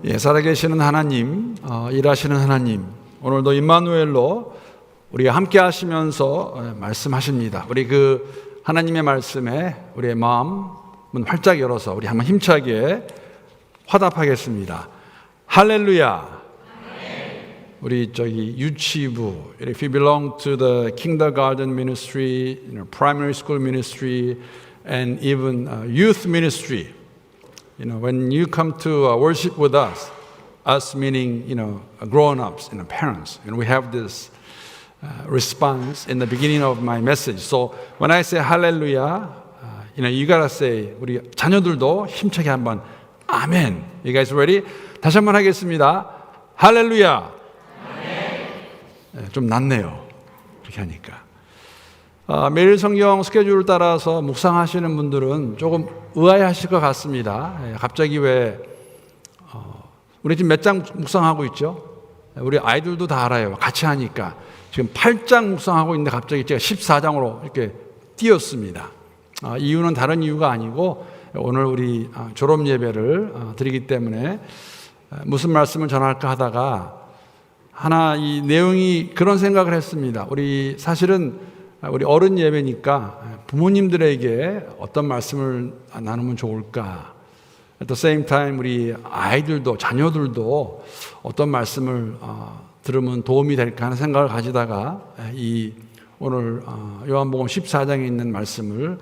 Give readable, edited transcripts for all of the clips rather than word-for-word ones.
살아계시는 하나님, 일하시는 하나님, 오늘도 임마누엘로 우리가 함께 하시면서 말씀하십니다. 우리 그 하나님의 말씀에 우리의 마음은 활짝 열어서 우리 한번 힘차게 화답하겠습니다. 할렐루야. 우리 유치부, if you belong to the kindergarten ministry, primary school ministry, and even youth ministry, when you come to worship with us meaning, grown-ups, parents, and we have this response in the beginning of my message. So when I say hallelujah, you gotta say, 우리 자녀들도 힘차게 한번 아멘. You guys ready? 다시 한번 하겠습니다. 할렐루야. 좀 낫네요. 그렇게 하니까. 매일 성경 스케줄을 따라서 묵상하시는 분들은 조금 의아해하실 것 같습니다. 갑자기 왜 우리 지금 몇 장 묵상하고 있죠? 우리 아이들도 다 알아요. 같이 하니까 지금 8장 묵상하고 있는데 갑자기 제가 14장으로 이렇게 띄었습니다. 이유는 다른 이유가 아니고 오늘 우리 졸업 예배를 드리기 때문에 무슨 말씀을 전할까 하다가 이 내용이 그런 생각을 했습니다. 사실은 우리 어른 예배니까 부모님들에게 어떤 말씀을 나누면 좋을까? At the same time 우리 아이들도 자녀들도 어떤 말씀을 들으면 도움이 될까 하는 생각을 가지다가 오늘 요한복음 14장에 있는 말씀을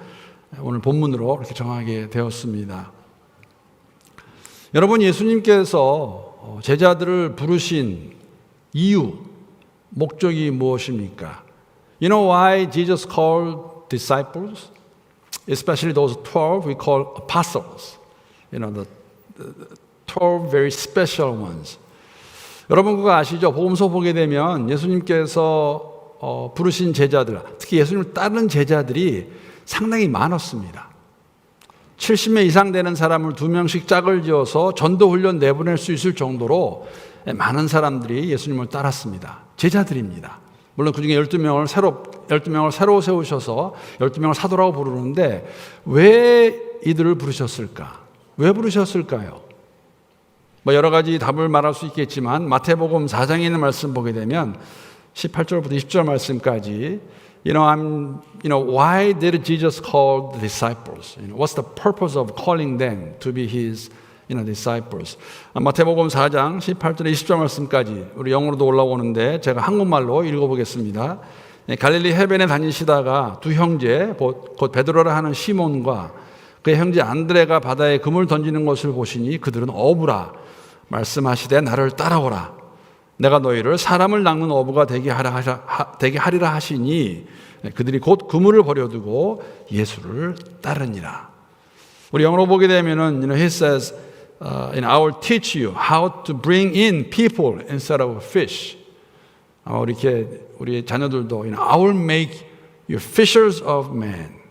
오늘 본문으로 이렇게 정하게 되었습니다. 여러분, 예수님께서 제자들을 부르신 이유, 목적이 무엇입니까? You know why Jesus called disciples? Especially those 12 we call apostles. The 12 very special ones. 여러분 그거 아시죠? 복음서 보게 되면 예수님께서 부르신 제자들, 특히 예수님을 따르는 제자들이 상당히 많았습니다. 70명 이상 되는 사람을 2명씩 짝을 지어서 전도 훈련 내보낼 수 있을 정도로 많은 사람들이 예수님을 따랐습니다. 제자들입니다. 물론 그 중에 12명을 새로 세우셔서 12명을 사도라고 부르는데 왜 이들을 부르셨을까? 왜 부르셨을까요? 여러 가지 답을 말할 수 있겠지만 마태복음 4장에 있는 말씀 보게 되면 18절부터 20절 말씀까지 why did Jesus call the disciples? What's the purpose of calling them to be his disciples? 마태복음 4장 18절에 20절 말씀까지 우리 영어로도 올라오는데 제가 한국말로 읽어보겠습니다. 갈릴리 해변에 다니시다가 두 형제 곧 베드로라 하는 시몬과 그의 형제 안드레가 바다에 금을 던지는 것을 보시니 그들은 어부라 말씀하시되 나를 따라오라. 내가 너희를 사람을 낚는 어부가 되게 하리라 하시니 그들이 곧 그물을 버려두고 예수를 따르니라. 우리 영어로 보게 되면은 he says, I will teach you how to bring in people instead of fish. 우리 자녀들도 I will make you fishers of men.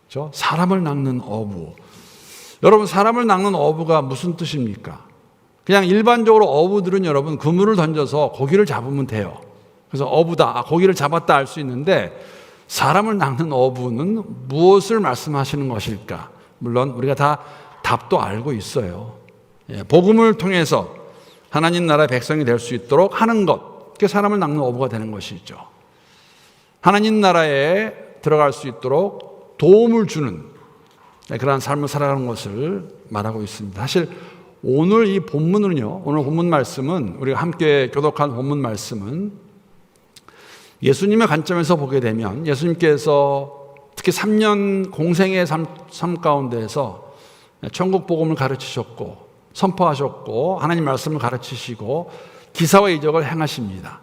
그렇죠? 사람을 낚는 어부. 여러분, 사람을 낚는 어부가 무슨 뜻입니까? 그냥 일반적으로 어부들은 여러분 그물을 던져서 고기를 잡으면 돼요. 그래서 어부다, 고기를 잡았다 알 수 있는데 사람을 낚는 어부는 무엇을 말씀하시는 것일까? 물론 우리가 다 답도 알고 있어요. 복음을 통해서 하나님 나라의 백성이 될 수 있도록 하는 것, 그게 사람을 낚는 어부가 되는 것이죠. 하나님 나라에 들어갈 수 있도록 도움을 주는 그러한 삶을 살아가는 것을 말하고 있습니다. 사실 오늘 이 본문은요, 오늘 본문 말씀은 우리가 함께 교독한 본문 말씀은 예수님의 관점에서 보게 되면 예수님께서 특히 3년 공생의 삶 가운데에서 천국 복음을 가르치셨고 선포하셨고 하나님 말씀을 가르치시고 기사와 이적을 행하십니다.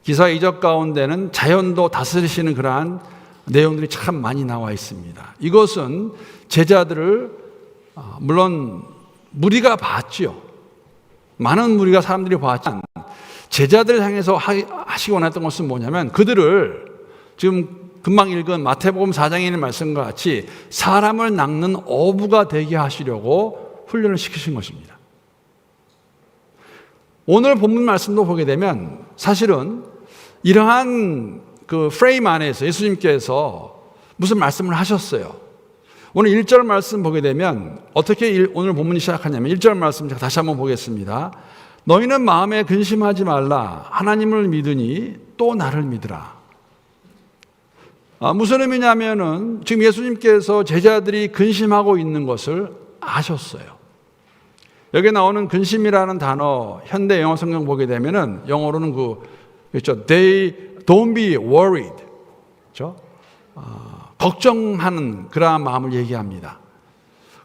기사와 이적 가운데는 자연도 다스리시는 그러한 내용들이 참 많이 나와 있습니다. 이것은 제자들을 물론 무리가 봤죠. 많은 무리가 사람들이 봤지만 제자들을 향해서 하시기 원했던 것은 뭐냐면 그들을 지금 금방 읽은 마태복음 4장에 있는 말씀과 같이 사람을 낚는 어부가 되게 하시려고 훈련을 시키신 것입니다. 오늘 본문 말씀도 보게 되면 사실은 이러한 그 프레임 안에서 예수님께서 무슨 말씀을 하셨어요. 오늘 1절 말씀 보게 되면 어떻게 오늘 본문이 시작하냐면 1절 말씀 제가 다시 한번 보겠습니다. 너희는 마음에 근심하지 말라. 하나님을 믿으니 또 나를 믿으라. 무슨 의미냐면은 지금 예수님께서 제자들이 근심하고 있는 것을 아셨어요. 여기 나오는 근심이라는 단어 현대 영어 성경 보게 되면은 영어로는 그렇죠. They don't be worried. 그렇죠? 걱정하는 그러한 마음을 얘기합니다.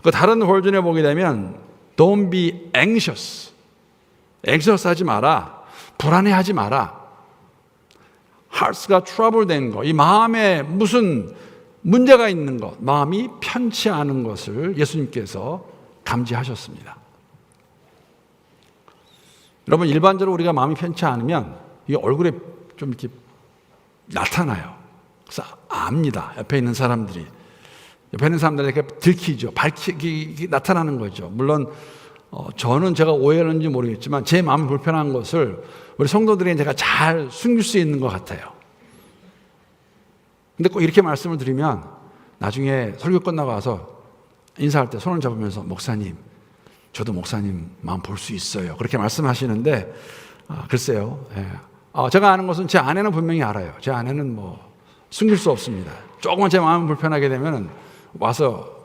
그 다른 버전에 보게 되면 don't be anxious. anxious 하지 마라. 불안해하지 마라. hearts가 trouble 된 거, 이 마음에 무슨 문제가 있는 것, 마음이 편치 않은 것을 예수님께서 감지하셨습니다. 여러분, 일반적으로 우리가 마음이 편치 않으면 이게 얼굴에 좀 이렇게 나타나요. 그래서 압니다. 옆에 있는 사람들이. 옆에 있는 사람들에게 들키죠. 밝히 나타나는 거죠. 물론 저는 제가 오해하는지 모르겠지만 제 마음이 불편한 것을 우리 성도들에게 제가 잘 숨길 수 있는 것 같아요. 근데 꼭 이렇게 말씀을 드리면 나중에 설교 끝나고 와서 인사할 때 손을 잡으면서 목사님, 저도 목사님 마음 볼 수 있어요. 그렇게 말씀하시는데 글쎄요. 제가 아는 것은 제 아내는 분명히 알아요. 제 아내는 숨길 수 없습니다. 조금만 제 마음이 불편하게 되면 와서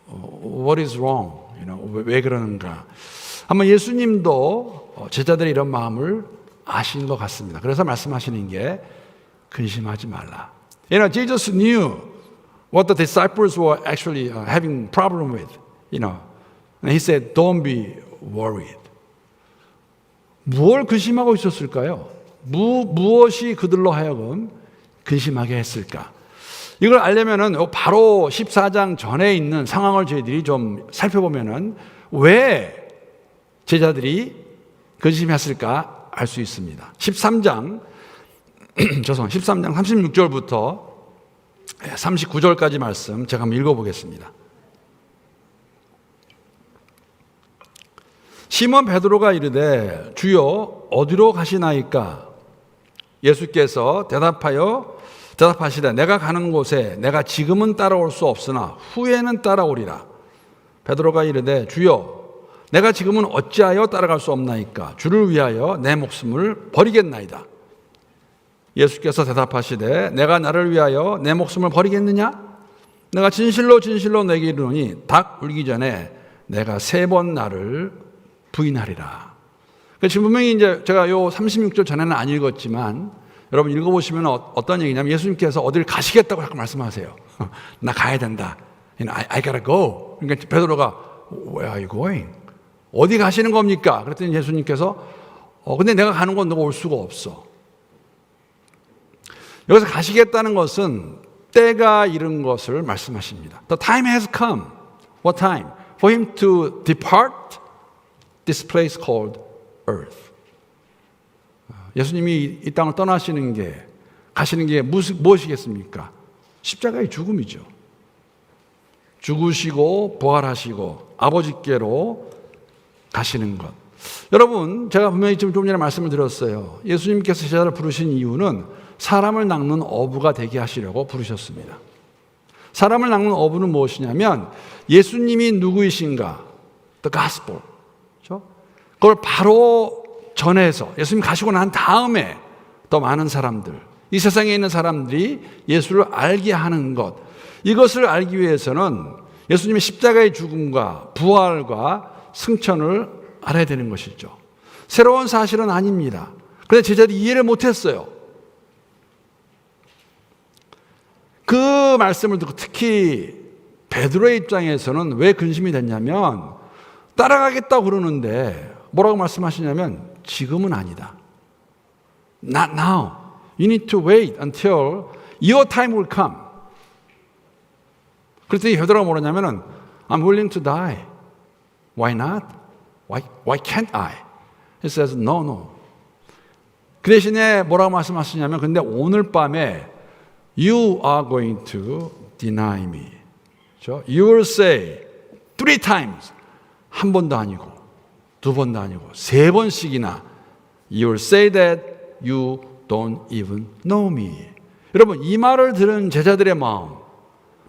What is wrong? 왜 그러는가? 아마 예수님도 제자들의 이런 마음을 아신 것 같습니다. 그래서 말씀하시는 게 근심하지 말라. Jesus knew what the disciples were actually having problem with. And he said, "Don't be worried." 무엇을 근심하고 있었을까요? 무엇이 그들로 하여금 근심하게 했을까? 이걸 알려면은 바로 14장 전에 있는 상황을 저희들이 좀 살펴보면은 왜 제자들이 근심했을까 알 수 있습니다. 13장 36절부터 39절까지 말씀 제가 한번 읽어보겠습니다. 시몬 베드로가 이르되 주여 어디로 가시나이까? 예수께서 대답하시되 내가 가는 곳에 내가 지금은 따라올 수 없으나 후에는 따라오리라. 베드로가 이르되 주여 내가 지금은 어찌하여 따라갈 수 없나이까? 주를 위하여 내 목숨을 버리겠나이다. 예수께서 대답하시되 내가 나를 위하여 내 목숨을 버리겠느냐? 내가 진실로 진실로 내게 이르노니 닭 울기 전에 내가 3번 나를 부인하리라. 지금 분명히 이제 제가 요 36절 전에는 안 읽었지만 여러분 읽어보시면 어떤 얘기냐면 예수님께서 어딜 가시겠다고 자꾸 말씀하세요. 나 가야 된다. I gotta go. 그러니까 베드로가 Where are you going? 어디 가시는 겁니까? 그랬더니 예수님께서 근데 내가 가는 건 너가 올 수가 없어. 여기서 가시겠다는 것은 때가 이른 것을 말씀하십니다. The time has come. What time? For him to depart this place called earth. 예수님이 이 땅을 떠나시는 게, 가시는 게 무엇이겠습니까? 십자가의 죽음이죠. 죽으시고 부활하시고 아버지께로 가시는 것. 여러분, 제가 분명히 좀 전에 말씀을 드렸어요. 예수님께서 제자를 부르신 이유는 사람을 낚는 어부가 되게 하시려고 부르셨습니다. 사람을 낚는 어부는 무엇이냐면 예수님이 누구이신가? The gospel. 그렇죠? 그걸 바로 전해서 예수님 가시고 난 다음에 더 많은 사람들, 이 세상에 있는 사람들이 예수를 알게 하는 것, 이것을 알기 위해서는 예수님의 십자가의 죽음과 부활과 승천을 알아야 되는 것이죠. 새로운 사실은 아닙니다. 그런데 제자들이 이해를 못했어요. 그 말씀을 듣고 특히 베드로의 입장에서는 왜 근심이 됐냐면 따라가겠다고 그러는데 뭐라고 말씀하시냐면 지금은 아니다. Not now. You need to wait until your time will come. 그랬더니 베드로가 뭐라냐면은 I'm willing to die. Why not? Why can't I? He says no. 그 대신에 뭐라고 말씀하시냐면 근데 오늘 밤에 You are going to deny me. You will say 3 times. 한 번도 아니고 2번도 아니고 3번씩이나 You will say that you don't even know me. 여러분 이 말을 들은 제자들의 마음,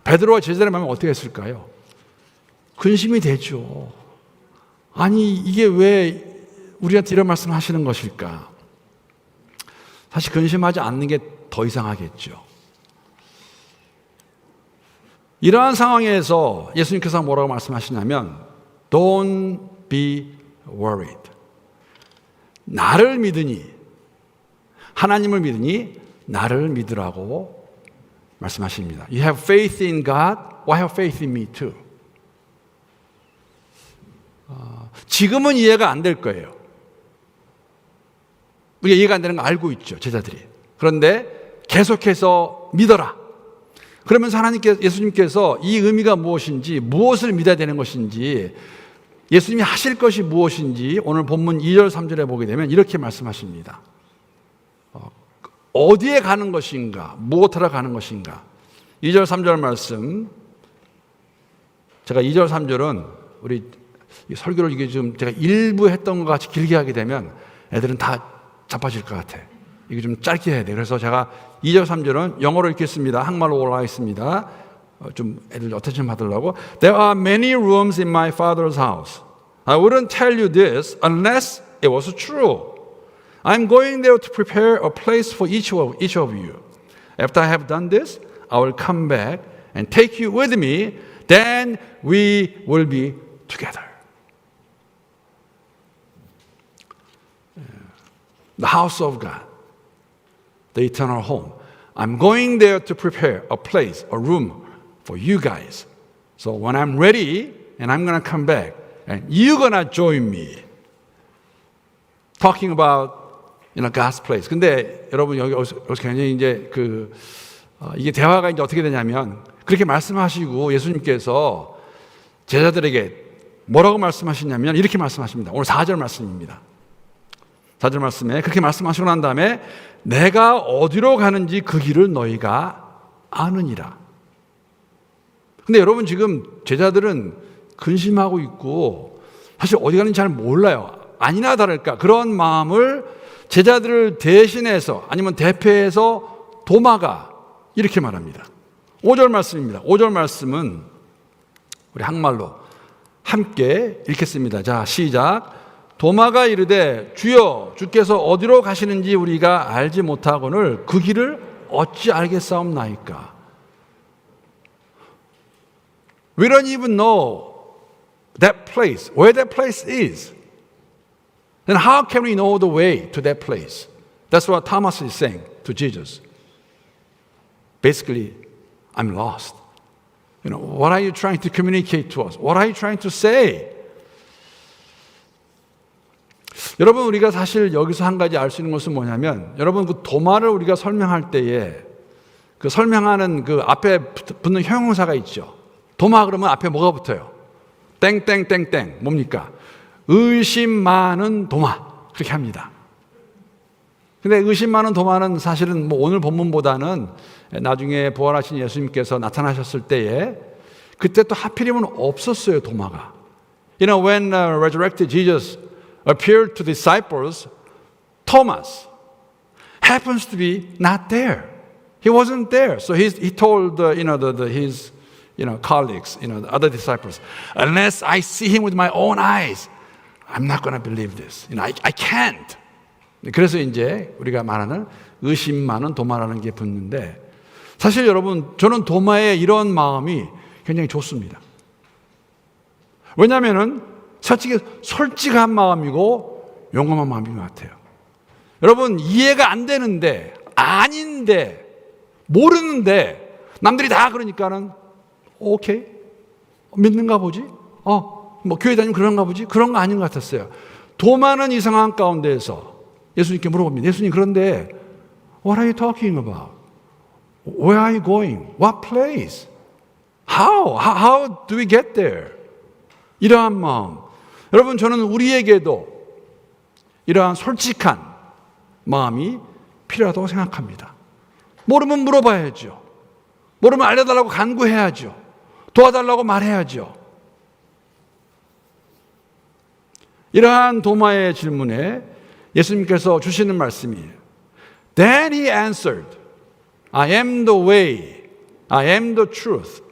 베드로와 제자들의 마음이 어떻게 했을까요? 근심이 되죠. 아니 이게 왜 우리한테 이런 말씀을 하시는 것일까? 사실 근심하지 않는 게 더 이상하겠죠. 이러한 상황에서 예수님께서 뭐라고 말씀하시냐면 Don't be worried. 나를 믿으니, 하나님을 믿으니 나를 믿으라고 말씀하십니다. You have faith in God, why have faith in me too? 지금은 이해가 안 될 거예요. 우리가 이해가 안 되는 거 알고 있죠, 제자들이. 그런데 계속해서 믿어라. 그러면서 예수님께서 이 의미가 무엇인지, 무엇을 믿어야 되는 것인지, 예수님이 하실 것이 무엇인지 오늘 본문 2절 3절에 보게 되면 이렇게 말씀하십니다. 어디에 가는 것인가, 무엇하러 가는 것인가. 2절 3절 말씀, 제가 2절 3절은 우리 설교를 이게 좀 제가 일부 했던 것 같이 길게 하게 되면 애들은 다 자빠질 것 같아. 이게 좀 짧게 해야 돼. 그래서 제가 2절 3절은 영어로 읽겠습니다. 한국말로 올라와 있습니다. 좀 애들 어텐션 받으려고. There are many rooms in my father's house. I wouldn't tell you this unless it was true. I'm going there to prepare a place for each of you. After I have done this, I will come back and take you with me. Then we will be together. The house of God, the eternal home. I'm going there to prepare a place, a room for you guys. So when I'm ready and I'm going to come back and you're going to join me. Talking about God's place. 근데 여러분 여기서 굉장히 이제 이게 대화가 이제 어떻게 되냐면 그렇게 말씀하시고 예수님께서 제자들에게 뭐라고 말씀하시냐면 이렇게 말씀하십니다. 오늘 4절 말씀입니다. 4절 말씀에 그렇게 말씀하시고 난 다음에 내가 어디로 가는지 그 길을 너희가 아느니라. 근데 여러분 지금 제자들은 근심하고 있고 사실 어디 가는지 잘 몰라요. 아니나 다를까 그런 마음을 제자들을 대신해서 아니면 대표해서 도마가 이렇게 말합니다. 5절 말씀입니다. 5절 말씀은 우리 한국말로 함께 읽겠습니다. 자, 시작. 도마가 이르되 주여 주께서 어디로 가시는지 우리가 알지 못하거늘 그 길을 어찌 알겠사옵나이까. We don't even know that place, where that place is. Then how can we know the way to that place? That's what Thomas is saying to Jesus. Basically, I'm lost. What are you trying to communicate to us? What are you trying to say? 여러분 우리가 사실 여기서 한 가지 알 수 있는 것은 뭐냐면 여러분 그 도마를 우리가 설명할 때에 그 설명하는 그 앞에 붙는 형용사가 있죠. 도마 그러면 앞에 뭐가 붙어요? 땡땡땡땡 뭡니까? 의심 많은 도마 그렇게 합니다. 근데 의심 많은 도마는 사실은 뭐 오늘 본문보다는 나중에 부활하신 예수님께서 나타나셨을 때에 그때 또 하필이면 없었어요 도마가. When resurrected Jesus appeared to disciples, Thomas happens to be not there. He wasn't there. So he told his colleagues, the other disciples, unless I see him with my own eyes, I'm not going to believe this. I can't. 그래서 이제 우리가 말하는 의심 많은 도마라는 게 붙는데 사실 여러분 저는 도마의 이런 마음이 굉장히 좋습니다. 왜냐하면은 솔직한 마음이고 용감한 마음인 것 같아요. 여러분 이해가 안 되는데 아닌데 모르는데 남들이 다 그러니까는 오케이 믿는가 보지 교회 다니면 그런가 보지 그런 거 아닌 것 같았어요. 도마는 이 상황 가운데에서 예수님께 물어봅니다. 예수님 그런데 What are you talking about? Where are you going? What place? How do we get there? 이러한 마음 여러분 저는 우리에게도 이러한 솔직한 마음이 필요하다고 생각합니다. 모르면 물어봐야죠. 모르면 알려달라고 간구해야죠. 도와달라고 말해야죠. 이러한 도마의 질문에 예수님께서 주시는 말씀이에요. Then he answered, I am the way, I am the truth,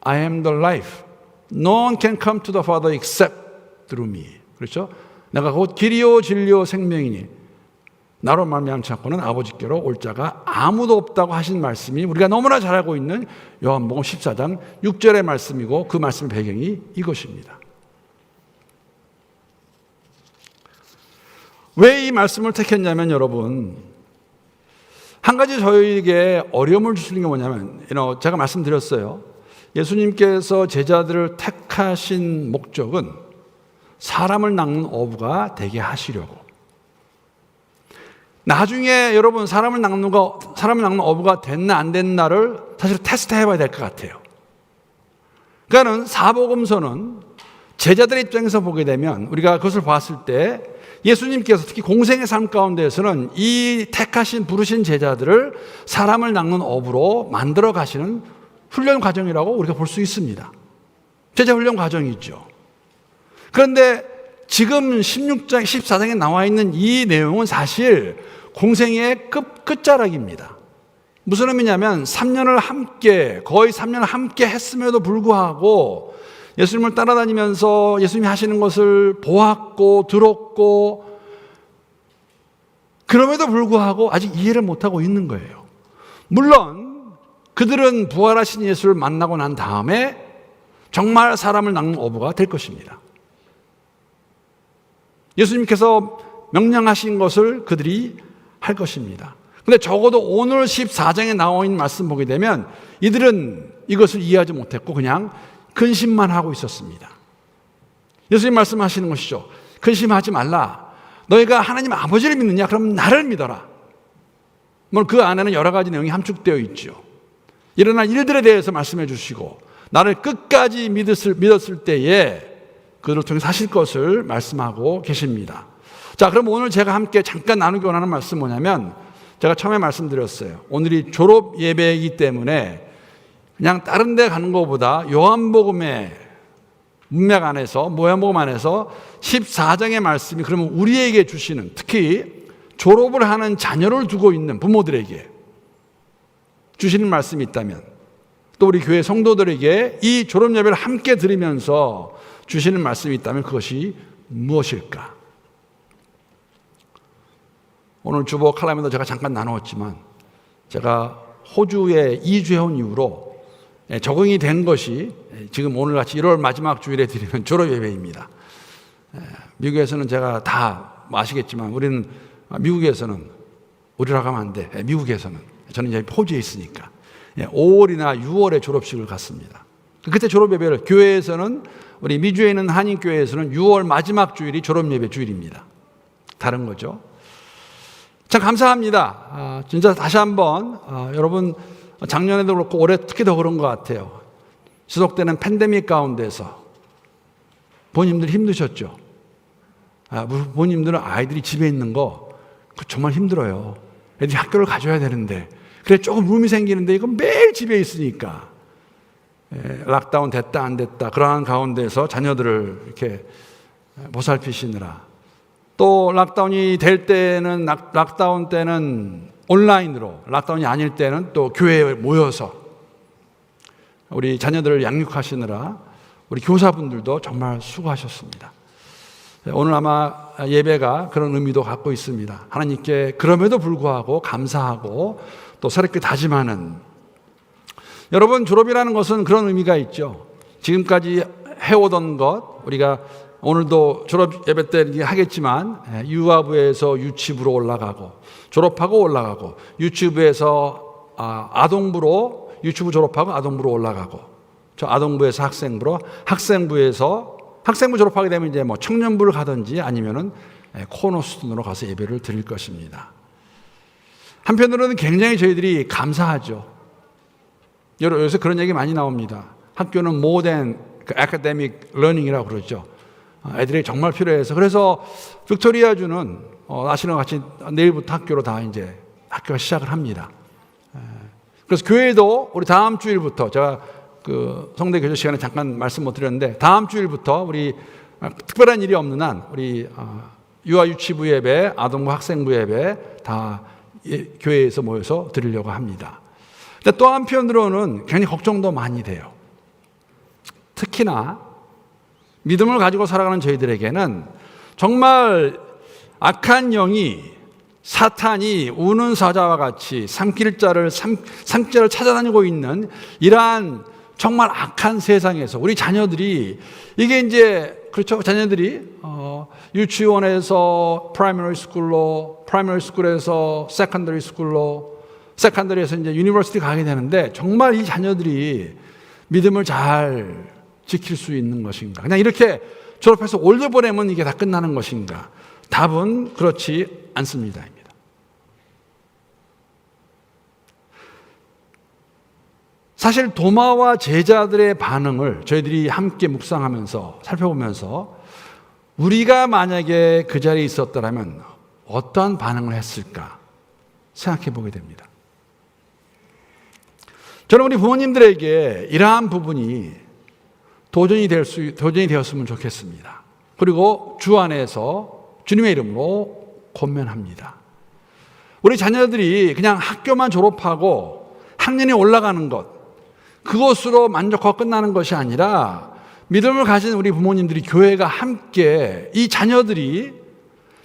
I am the life. No one can come to the Father except through me. 그렇죠? 내가 곧 길이요 진리요 생명이니 나로 말미암지 않고는 아버지께로 올 자가 아무도 없다고 하신 말씀이 우리가 너무나 잘 알고 있는 요한복음 14장 6절의 말씀이고 그 말씀의 배경이 이것입니다. 왜 이 말씀을 택했냐면 여러분 한 가지 저희에게 어려움을 주시는 게 뭐냐면 제가 말씀드렸어요. 예수님께서 제자들을 택하신 목적은 사람을 낚는 어부가 되게 하시려고. 나중에 여러분 사람을 낚는 어부가 됐나 안 됐나를 사실 테스트 해봐야 될 것 같아요. 그러니까는 사복음서는 제자들의 입장에서 보게 되면 우리가 그것을 봤을 때 예수님께서 특히 공생의 삶 가운데에서는 이 택하신 부르신 제자들을 사람을 낚는 어부로 만들어 가시는 훈련 과정이라고 우리가 볼 수 있습니다. 제자 훈련 과정이죠. 그런데 지금 16장, 14장에 나와 있는 이 내용은 사실 공생의 끝자락입니다. 무슨 의미냐면 3년을 거의 3년을 함께 했음에도 불구하고 예수님을 따라다니면서 예수님이 하시는 것을 보았고 들었고 그럼에도 불구하고 아직 이해를 못하고 있는 거예요. 물론 그들은 부활하신 예수를 만나고 난 다음에 정말 사람을 낚는 어부가 될 것입니다. 예수님께서 명령하신 것을 그들이 할 것입니다. 근데 적어도 오늘 14장에 나와 있는 말씀 보게 되면 이들은 이것을 이해하지 못했고 그냥 근심만 하고 있었습니다. 예수님 말씀하시는 것이죠. 근심하지 말라. 너희가 하나님 아버지를 믿느냐? 그럼 나를 믿어라. 물론 그 안에는 여러 가지 내용이 함축되어 있죠. 일어날 일들에 대해서 말씀해 주시고 나를 끝까지 믿었을 때에 그들을 통해 사실 것을 말씀하고 계십니다. 자, 그럼 오늘 제가 함께 잠깐 나누기 원하는 말씀은 뭐냐면 제가 처음에 말씀드렸어요. 오늘이 졸업 예배이기 때문에 그냥 다른 데 가는 것보다 요한복음의 문맥 안에서 요한복음 안에서 14장의 말씀이 그러면 우리에게 주시는 특히 졸업을 하는 자녀를 두고 있는 부모들에게 주시는 말씀이 있다면 또 우리 교회 성도들에게 이 졸업 예배를 함께 들으면서 주시는 말씀이 있다면 그것이 무엇일까? 오늘 주보 칼럼에도 제가 잠깐 나누었지만 제가 호주에 2주 해온 이후로 적응이 된 것이 지금 오늘같이 1월 마지막 주일에 드리는 졸업 예배입니다. 미국에서는 제가 다 아시겠지만 우리는 미국에서는 우리라고 하면 안 돼. 미국에서는 저는 이제 호주에 있으니까 5월이나 6월에 졸업식을 갔습니다. 그때 졸업 예배를 교회에서는 우리 미주에 있는 한인교회에서는 6월 마지막 주일이 졸업 예배 주일입니다. 다른 거죠. 참 감사합니다. 진짜 다시 한번 여러분 작년에도 그렇고 올해 특히 더 그런 것 같아요. 지속되는 팬데믹 가운데서 부모님들 힘드셨죠. 부모님들은 아이들이 집에 있는 거 정말 힘들어요. 애들이 학교를 가줘야 되는데 그래 조금 룸이 생기는데 이건 매일 집에 있으니까 락다운 됐다 안 됐다 그러한 가운데서 자녀들을 이렇게 보살피시느라 또 락다운이 될 때는 락다운 때는 온라인으로 락다운이 아닐 때는 또 교회에 모여서 우리 자녀들을 양육하시느라 우리 교사분들도 정말 수고하셨습니다. 오늘 아마 예배가 그런 의미도 갖고 있습니다. 하나님께 그럼에도 불구하고 감사하고 또 새롭게 다짐하는 여러분 졸업이라는 것은 그런 의미가 있죠. 지금까지 해오던 것 우리가 오늘도 졸업 예배 때 하겠지만 유아부에서 유치부로 올라가고 졸업하고 올라가고 유치부에서 아동부로 유치부 졸업하고 아동부로 올라가고 저 아동부에서 학생부로 학생부 졸업하게 되면 이제 뭐 청년부를 가든지 아니면은 코너스톤으로 가서 예배를 드릴 것입니다. 한편으로는 굉장히 저희들이 감사하죠. 요새 그런 얘기 많이 나옵니다. 학교는 more than academic learning이라고 그러죠. 애들이 정말 필요해서 그래서 빅토리아주는 아시는 것 같이 내일부터 학교가 시작을 합니다. 그래서 교회도 우리 다음 주일부터 제가 그 성대 교제 시간에 잠깐 말씀 못 드렸는데 다음 주일부터 우리 특별한 일이 없는 한 우리 유아 유치부 예배, 아동부 학생부 예배 다 교회에서 모여서 드리려고 합니다. 근데 또 한편으로는 굉장히 걱정도 많이 돼요. 특히나 믿음을 가지고 살아가는 저희들에게는 정말 악한 영이 사탄이 우는 사자와 같이 삼킬자를 찾아다니고 있는 이러한 정말 악한 세상에서 우리 자녀들이 이게 이제 그렇죠. 자녀들이 유치원에서 프라이머리 스쿨로, 프라이머리 스쿨에서 세컨더리 스쿨로, 세컨더리에서 이제 유니버시티 가게 되는데 정말 이 자녀들이 믿음을 잘 지킬 수 있는 것인가? 그냥 이렇게 졸업해서 올려보내면 이게 다 끝나는 것인가? 답은 그렇지 않습니다. 사실 도마와 제자들의 반응을 저희들이 함께 묵상하면서 살펴보면서 우리가 만약에 그 자리에 있었더라면 어떤 반응을 했을까 생각해 보게 됩니다. 저는 우리 부모님들에게 이러한 부분이 도전이 되었으면 좋겠습니다. 그리고 주 안에서 주님의 이름으로 권면합니다. 우리 자녀들이 그냥 학교만 졸업하고 학년이 올라가는 것, 그것으로 만족하고 끝나는 것이 아니라 믿음을 가진 우리 부모님들이 교회가 함께 이 자녀들이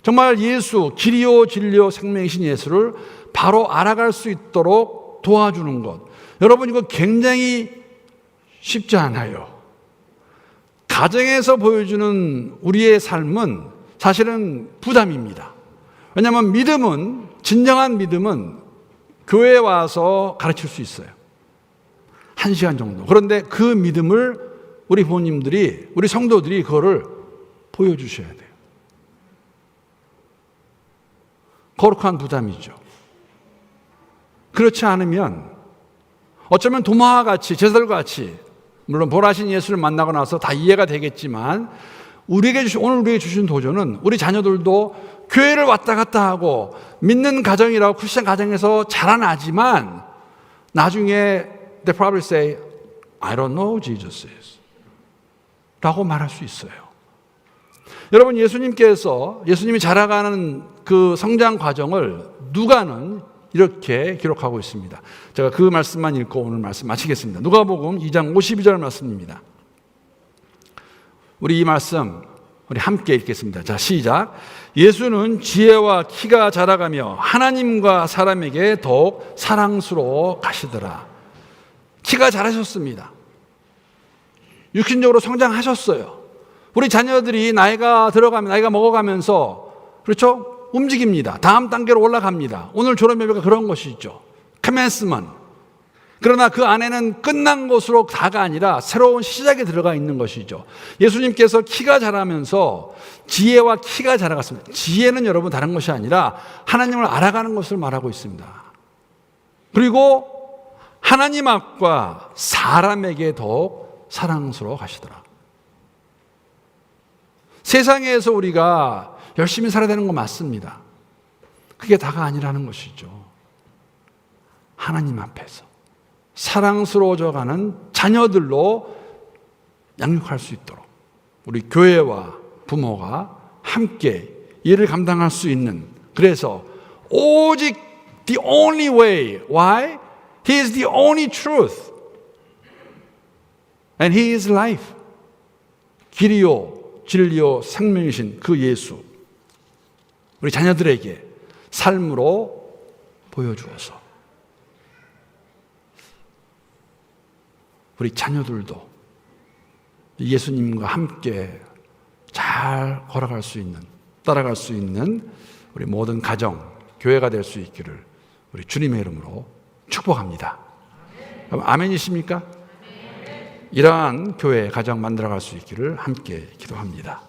정말 예수, 길이요 진리요 생명이신 예수를 바로 알아갈 수 있도록 도와주는 것. 여러분 이거 굉장히 쉽지 않아요. 가정에서 보여주는 우리의 삶은 사실은 부담입니다. 왜냐하면 믿음은, 진정한 믿음은 교회에 와서 가르칠 수 있어요. 1시간 정도. 그런데 그 믿음을 우리 부모님들이, 우리 성도들이 그거를 보여주셔야 돼요. 거룩한 부담이죠. 그렇지 않으면 어쩌면 도마와 같이, 제자들과 같이, 물론 보라신 예수를 만나고 나서 다 이해가 되겠지만 오늘 우리에게 주신 도전은 우리 자녀들도 교회를 왔다 갔다 하고 믿는 가정이라고 크리스천 가정에서 자라나지만 나중에 they probably say, I don't know who Jesus is. 라고 말할 수 있어요. 여러분, 예수님이 자라가는 그 성장 과정을 누가는 이렇게 기록하고 있습니다. 제가 그 말씀만 읽고 오늘 말씀 마치겠습니다. 누가복음 2장 52절 말씀입니다. 우리 이 말씀 우리 함께 읽겠습니다. 자, 시작. 예수는 지혜와 키가 자라가며 하나님과 사람에게 더욱 사랑스러워 가시더라. 키가 자라셨습니다. 육신적으로 성장하셨어요. 우리 자녀들이 나이가 먹어가면서 그렇죠? 움직입니다. 다음 단계로 올라갑니다. 오늘 졸업 예배가 그런 것이죠. commencement. 그러나 그 안에는 끝난 것으로 다가 아니라 새로운 시작에 들어가 있는 것이죠. 예수님께서 키가 자라면서 지혜와 키가 자라갔습니다. 지혜는 여러분 다른 것이 아니라 하나님을 알아가는 것을 말하고 있습니다. 그리고 하나님 앞과 사람에게 더욱 사랑스러워 가시더라. 세상에서 우리가 열심히 살아야 되는 거 맞습니다. 그게 다가 아니라는 것이죠. 하나님 앞에서 사랑스러워져 가는 자녀들로 양육할 수 있도록 우리 교회와 부모가 함께 이를 감당할 수 있는, 그래서 오직 the only way. Why? He is the only truth. And He is life. 길이요 진리요 생명이신 그 예수, 우리 자녀들에게 삶으로 보여주어서 우리 자녀들도 예수님과 함께 잘 걸어갈 수 있는, 따라갈 수 있는 우리 모든 가정, 교회가 될 수 있기를 우리 주님의 이름으로 축복합니다. 그럼 아멘이십니까? 이러한 교회, 가정 만들어갈 수 있기를 함께 기도합니다.